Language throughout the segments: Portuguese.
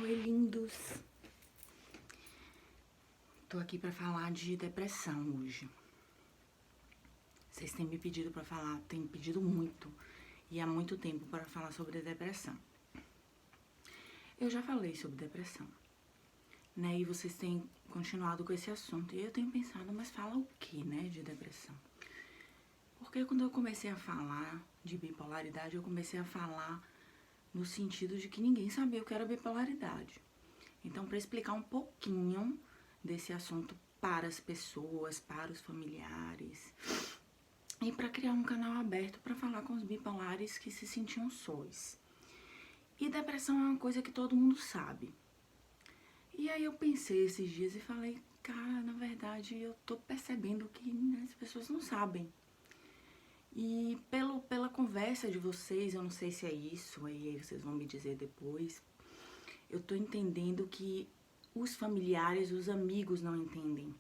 Oi, lindos! Tô aqui pra falar de depressão hoje. Vocês têm me pedido pra falar, têm me pedido muito e há muito tempo para falar sobre depressão. Eu já falei sobre depressão, né? E vocês têm continuado com esse assunto. E eu tenho pensado, mas fala o que, né, de depressão? Porque quando eu comecei a falar de bipolaridade, eu comecei a falar no sentido de que ninguém sabia o que era bipolaridade. Então, para explicar um pouquinho desse assunto para as pessoas, para os familiares, e para criar um canal aberto para falar com os bipolares que se sentiam sós. E depressão é uma coisa que todo mundo sabe. E aí eu pensei esses dias e falei, cara, na verdade eu tô percebendo que as pessoas não sabem. E pela conversa de vocês, eu não sei se é isso, aí vocês vão me dizer depois, eu tô entendendo que os familiares, os amigos não entendem.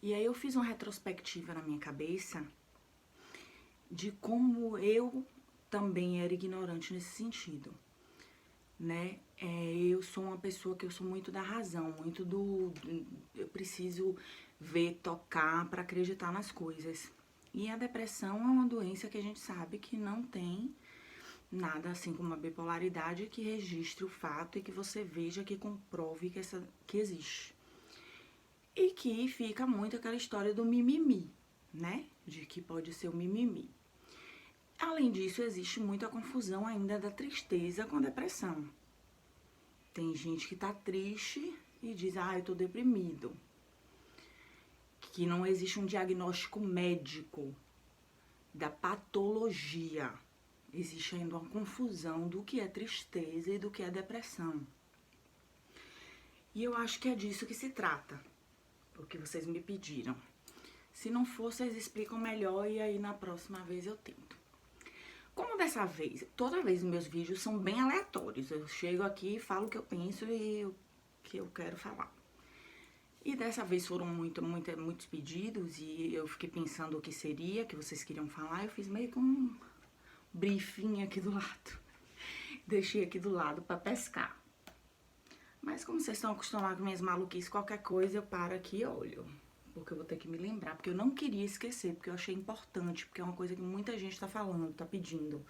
E aí eu fiz uma retrospectiva na minha cabeça de como eu também era ignorante nesse sentido, né? Eu sou uma pessoa que eu sou muito da razão, muito eu preciso ver, tocar para acreditar nas coisas. E a depressão é uma doença que a gente sabe que não tem nada assim como a bipolaridade que registre o fato e que você veja, que comprove que existe. E que fica muito aquela história do mimimi, né? De que pode ser o mimimi. Além disso, existe muita confusão ainda da tristeza com a depressão. Tem gente que tá triste e diz, eu tô deprimido. Que não existe um diagnóstico médico da patologia. Existe ainda uma confusão do que é tristeza e do que é depressão. E eu acho que é disso que se trata, o que vocês me pediram. Se não for, vocês explicam melhor e aí na próxima vez eu tento. Como dessa vez, toda vez meus vídeos são bem aleatórios. Eu chego aqui, falo o que eu penso e o que eu quero falar. E dessa vez foram muitos pedidos e eu fiquei pensando o que seria, que vocês queriam falar. Eu fiz meio que um briefing aqui do lado. Deixei aqui do lado pra pescar. Mas como vocês estão acostumados com minhas maluquices, qualquer coisa eu paro aqui e olho. Porque eu vou ter que me lembrar, porque eu não queria esquecer, porque eu achei importante, porque é uma coisa que muita gente tá falando, tá pedindo.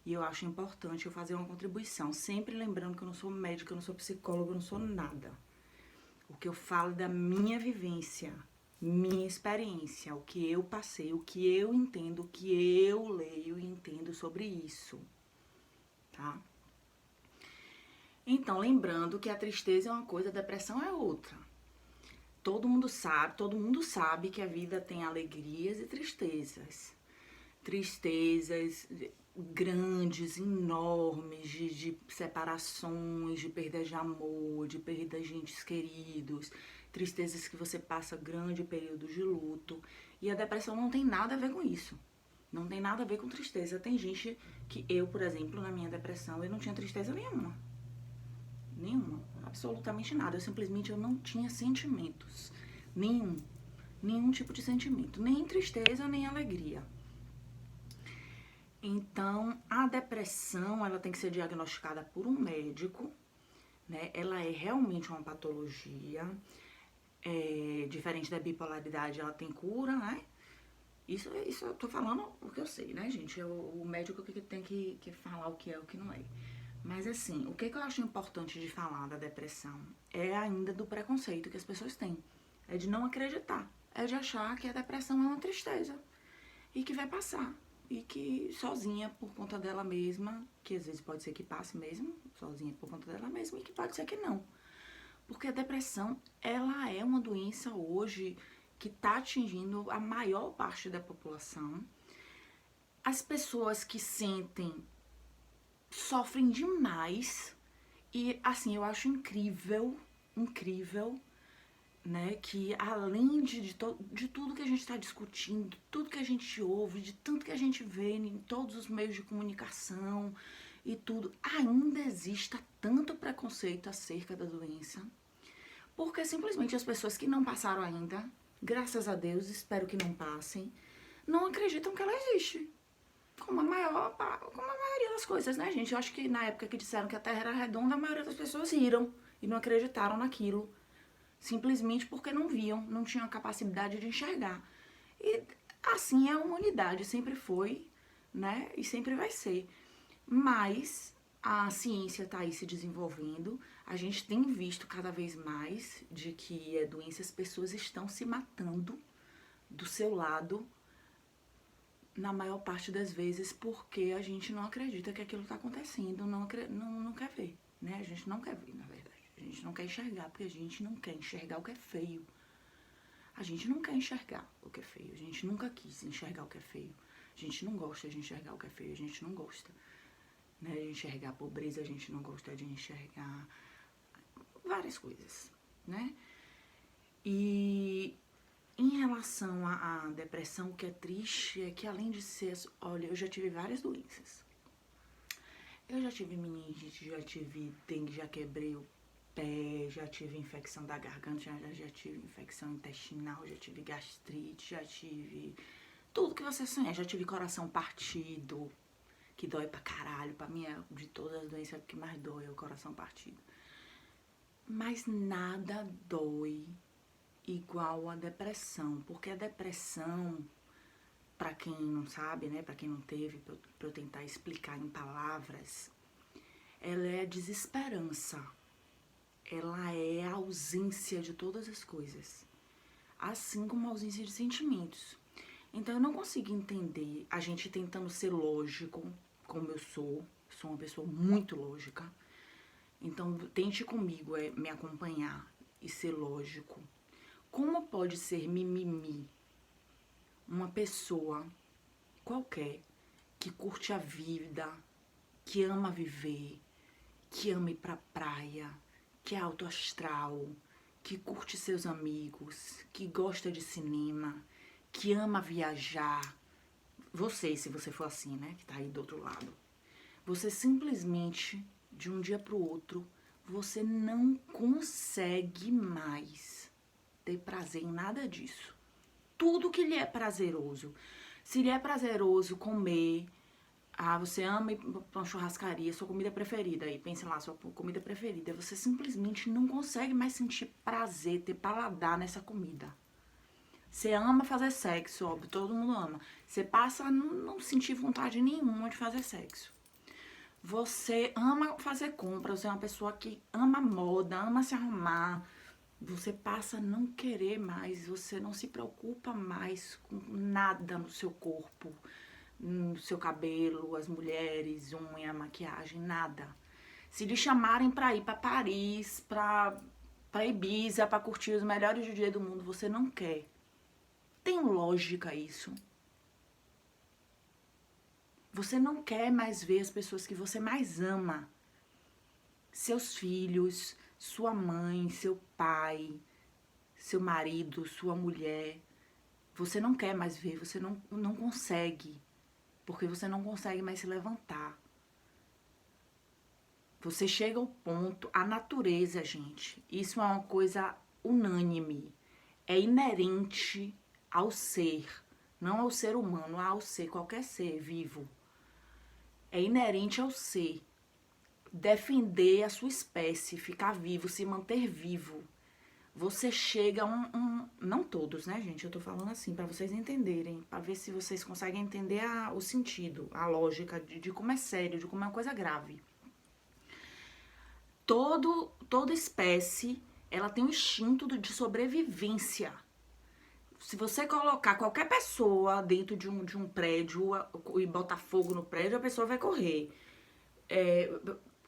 E eu acho importante eu fazer uma contribuição, sempre lembrando que eu não sou médica, eu não sou psicóloga, eu não sou nada. O que eu falo da minha vivência, minha experiência, o que eu passei, o que eu entendo, o que eu leio e entendo sobre isso, tá? Então, lembrando que a tristeza é uma coisa, a depressão é outra. Todo mundo sabe que a vida tem alegrias e tristezas. Tristezas grandes, enormes, de separações, de perda de amor, de perda de entes queridos. Tristezas que você passa grande período de luto. E a depressão não tem nada a ver com isso. Não tem nada a ver com tristeza. Tem gente que eu, por exemplo, na minha depressão, eu não tinha tristeza nenhuma. Nenhuma, absolutamente nada. Eu não tinha sentimentos. Nenhum tipo de sentimento. Nem tristeza, nem alegria. Então, a depressão, ela tem que ser diagnosticada por um médico, né? Ela é realmente uma patologia. Diferente da bipolaridade, ela tem cura, né? Isso eu tô falando o que eu sei, né, gente? O médico que tem que falar o que é o que não é. Mas assim, o que eu acho importante de falar da depressão é ainda do preconceito que as pessoas têm. É de não acreditar. É de achar que a depressão é uma tristeza. E que vai passar. E que sozinha por conta dela mesma, que às vezes pode ser que passe mesmo, sozinha por conta dela mesma, e que pode ser que não. Porque a depressão, ela é uma doença hoje que tá atingindo a maior parte da população. As pessoas que sentem sofrem demais e assim, eu acho incrível, né, que além de tudo que a gente está discutindo, tudo que a gente ouve, de tanto que a gente vê em todos os meios de comunicação e tudo, ainda exista tanto preconceito acerca da doença, porque simplesmente as pessoas que não passaram ainda, graças a Deus, espero que não passem, não acreditam que ela existe. como a maioria das coisas, né, gente? Eu acho que na época que disseram que a Terra era redonda, a maioria das pessoas riram e não acreditaram naquilo. Simplesmente porque não viam, não tinham a capacidade de enxergar. E assim é a humanidade, sempre foi, né? E sempre vai ser. Mas a ciência está aí se desenvolvendo, a gente tem visto cada vez mais de que doenças, pessoas estão se matando do seu lado, na maior parte das vezes, porque a gente não acredita que aquilo está acontecendo, não quer ver, né? A gente não quer ver, na verdade. A gente não quer enxergar, porque a gente não quer enxergar o que é feio. A gente não quer enxergar o que é feio, a gente nunca quis enxergar o que é feio. A gente não gosta de enxergar o que é feio, a gente não gosta, né, de enxergar a pobreza, a gente não gosta de enxergar várias coisas, né? E em relação à depressão, o que é triste é que além de ser... Olha, eu já tive várias doenças. Eu já tive meningite, já tive dengue, já quebrei o pé, já tive infecção da garganta, já tive infecção intestinal, já tive gastrite, já tive tudo que você sonhar. Já tive coração partido, que dói pra caralho. Pra mim, de todas as doenças, o que mais dói é o coração partido. Mas nada dói igual a depressão, porque a depressão, pra quem não sabe, né, pra quem não teve, pra eu tentar explicar em palavras, ela é desesperança. Ela é a ausência de todas as coisas, assim como a ausência de sentimentos. Então eu não consigo entender a gente tentando ser lógico, como eu sou uma pessoa muito lógica. Então tente comigo me acompanhar e ser lógico. Como pode ser mimimi uma pessoa qualquer que curte a vida, que ama viver, que ama ir pra praia, que é alto astral, que curte seus amigos, que gosta de cinema, que ama viajar. Você, se você for assim, né, que tá aí do outro lado. Você simplesmente, de um dia pro outro, você não consegue mais ter prazer em nada disso. Tudo que lhe é prazeroso. Se lhe é prazeroso comer... você ama ir pra uma churrascaria, sua comida preferida. Aí pensa lá, sua comida preferida. Você simplesmente não consegue mais sentir prazer, ter paladar nessa comida. Você ama fazer sexo, óbvio, todo mundo ama. Você passa a não sentir vontade nenhuma de fazer sexo. Você ama fazer compras, você é uma pessoa que ama moda, ama se arrumar. Você passa a não querer mais, você não se preocupa mais com nada no seu corpo, no seu cabelo, as mulheres, unha, maquiagem, nada. Se lhe chamarem pra ir pra Paris, pra Ibiza, pra curtir os melhores dias do mundo, você não quer. Tem lógica isso? Você não quer mais ver as pessoas que você mais ama. Seus filhos, sua mãe, seu pai, seu marido, sua mulher. Você não quer mais ver, você não consegue. Porque você não consegue mais se levantar. Você chega ao ponto, a natureza, gente, isso é uma coisa unânime. É inerente ao ser, não ao ser humano, ao ser, qualquer ser vivo. É inerente ao ser. Defender a sua espécie, ficar vivo, se manter vivo. Você chega a não todos, né, gente? Eu tô falando assim, pra vocês entenderem, pra ver se vocês conseguem entender o sentido, a lógica de como é sério, de como é uma coisa grave. Toda espécie, ela tem um instinto de sobrevivência. Se você colocar qualquer pessoa dentro de um prédio e botar fogo no prédio, a pessoa vai correr.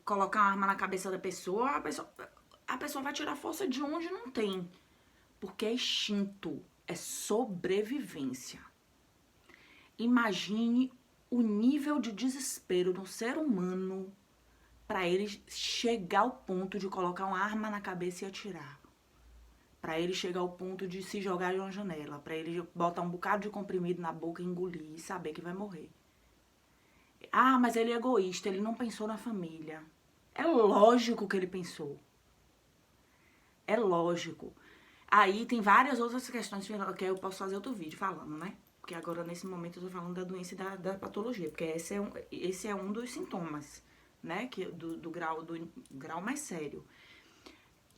Colocar uma arma na cabeça da pessoa, a pessoa vai tirar força de onde não tem. Porque é instinto, é sobrevivência. Imagine o nível de desespero do ser humano para ele chegar ao ponto de colocar uma arma na cabeça e atirar. Para ele chegar ao ponto de se jogar de uma janela. Para ele botar um bocado de comprimido na boca e engolir e saber que vai morrer. Ah, mas ele é egoísta, ele não pensou na família. É lógico que ele pensou. É lógico. Aí tem várias outras questões que eu posso fazer outro vídeo falando, né? Porque agora, nesse momento, eu tô falando da doença e da patologia. Porque esse é um dos sintomas, né? Do grau mais sério.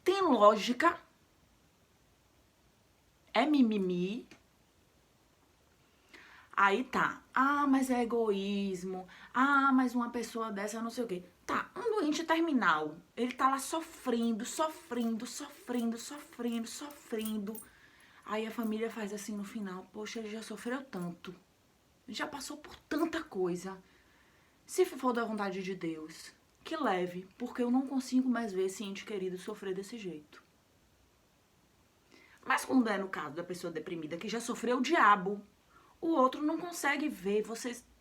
Tem lógica. É mimimi. Aí tá. Ah, mas é egoísmo. Ah, mas uma pessoa dessa não sei o quê. Tá, um doente terminal. Ele tá lá sofrendo, sofrendo, sofrendo, sofrendo, sofrendo. Aí a família faz assim no final. Poxa, ele já sofreu tanto. Ele já passou por tanta coisa. Se for da vontade de Deus, que leve. Porque eu não consigo mais ver esse ente querido sofrer desse jeito. Mas quando é no caso da pessoa deprimida que já sofreu o diabo, o outro não consegue ver.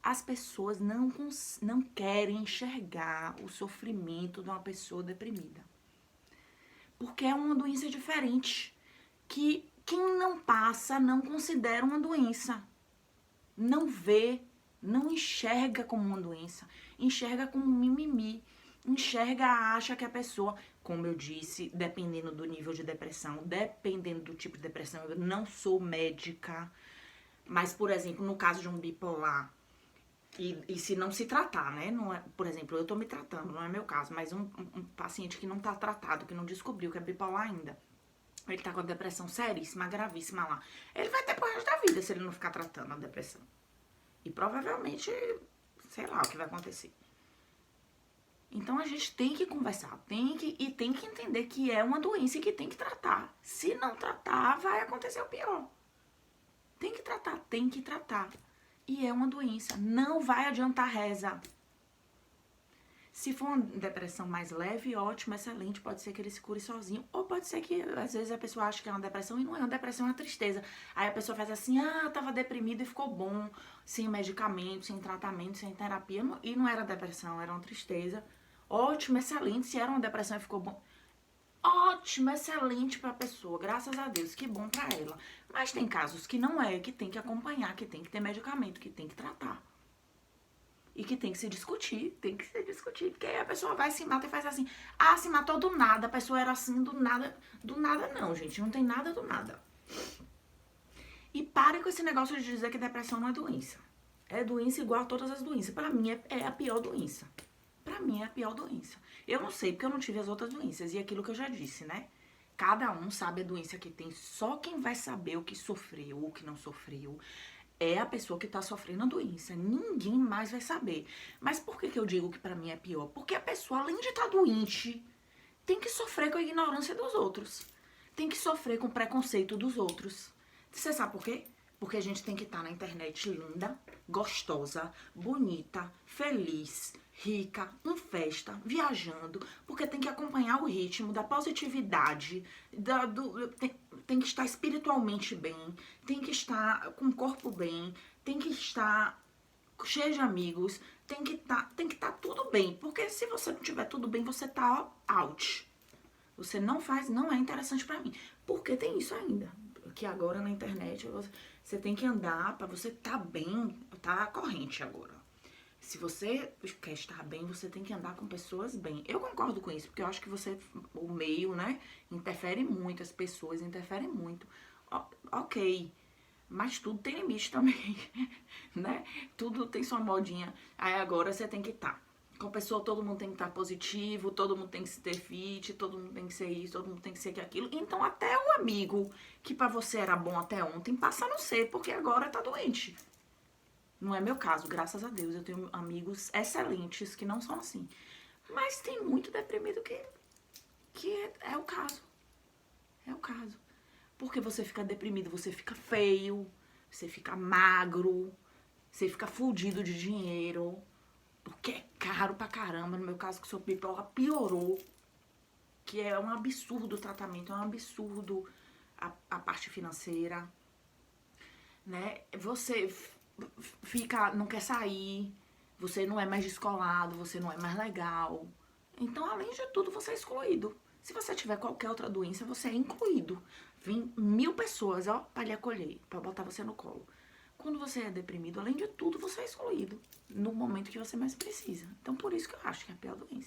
As pessoas não querem enxergar o sofrimento de uma pessoa deprimida. Porque é uma doença diferente. Que quem não passa não considera uma doença. Não vê, não enxerga como uma doença. Enxerga como um mimimi. Enxerga, acha que a pessoa, como eu disse, dependendo do nível de depressão, dependendo do tipo de depressão, eu não sou médica, mas, por exemplo, no caso de um bipolar, e se não se tratar, né? Não é, por exemplo, eu tô me tratando, não é meu caso, mas um paciente que não tá tratado, que não descobriu que é bipolar ainda, ele tá com a depressão seríssima, gravíssima lá. Ele vai ter pro resto da vida se ele não ficar tratando a depressão. E provavelmente, sei lá o que vai acontecer. Então a gente tem que conversar, tem que entender que é uma doença e que tem que tratar. Se não tratar, vai acontecer o pior. Tem que tratar, tem que tratar. E é uma doença, não vai adiantar reza. Se for uma depressão mais leve, ótimo, excelente, pode ser que ele se cure sozinho. Ou pode ser que, às vezes, a pessoa acha que é uma depressão e não é uma depressão, é uma tristeza. Aí a pessoa faz assim, tava deprimida e ficou bom, sem medicamento, sem tratamento, sem terapia. E não era depressão, era uma tristeza. Ótimo, excelente, se era uma depressão e ficou bom. Ótimo, excelente pra pessoa, graças a Deus, que bom pra ela. Mas tem casos que não é, que tem que acompanhar, que tem que ter medicamento, que tem que tratar. E que tem que se discutir, porque aí a pessoa vai, se mata e faz assim. Se matou do nada, a pessoa era assim, do nada. Do nada não, gente, não tem nada do nada. E pare com esse negócio de dizer que depressão não é doença. É doença igual a todas as doenças. Pra mim é a pior doença. Pra mim é a pior doença. Eu não sei, porque eu não tive as outras doenças. E aquilo que eu já disse, né? Cada um sabe a doença que tem. Só quem vai saber o que sofreu, o que não sofreu, é a pessoa que tá sofrendo a doença. Ninguém mais vai saber. Mas por que eu digo que pra mim é pior? Porque a pessoa, além de estar doente, tem que sofrer com a ignorância dos outros. Tem que sofrer com o preconceito dos outros. Você sabe por quê? Porque a gente tem que estar na internet linda, gostosa, bonita, feliz, rica, em festa, viajando, porque tem que acompanhar o ritmo da positividade, tem que estar espiritualmente bem, tem que estar com o corpo bem, tem que estar cheio de amigos, tem que estar tudo bem, porque se você não tiver tudo bem, você tá out. Você não é interessante pra mim. Porque tem isso ainda, que agora na internet você tem que andar pra você tá bem, tá corrente agora. Se você quer estar bem, você tem que andar com pessoas bem. Eu concordo com isso, porque eu acho que o meio, né, interfere muito, as pessoas interferem muito. Ok, mas tudo tem limite também, né? Tudo tem sua modinha. Aí agora você tem que estar. Com a pessoa, todo mundo tem que estar positivo, todo mundo tem que se ter fit, todo mundo tem que ser isso, todo mundo tem que ser aquilo. Então até um amigo que pra você era bom até ontem passa a não ser, porque agora tá doente. Não é meu caso, graças a Deus. Eu tenho amigos excelentes que não são assim. Mas tem muito deprimido que é o caso. É o caso. Porque você fica deprimido, você fica feio, você fica magro, você fica fudido de dinheiro. Porque é caro pra caramba. No meu caso, que sou bipolar, piorou. Que é um absurdo o tratamento, é um absurdo a parte financeira. Né? Você não quer sair, você não é mais descolado, você não é mais legal. Então, além de tudo, você é excluído. Se você tiver qualquer outra doença, você é incluído. Vem 1000 pessoas, pra lhe acolher, pra botar você no colo. Quando você é deprimido, além de tudo, você é excluído no momento que você mais precisa. Então, por isso que eu acho que é a pior doença.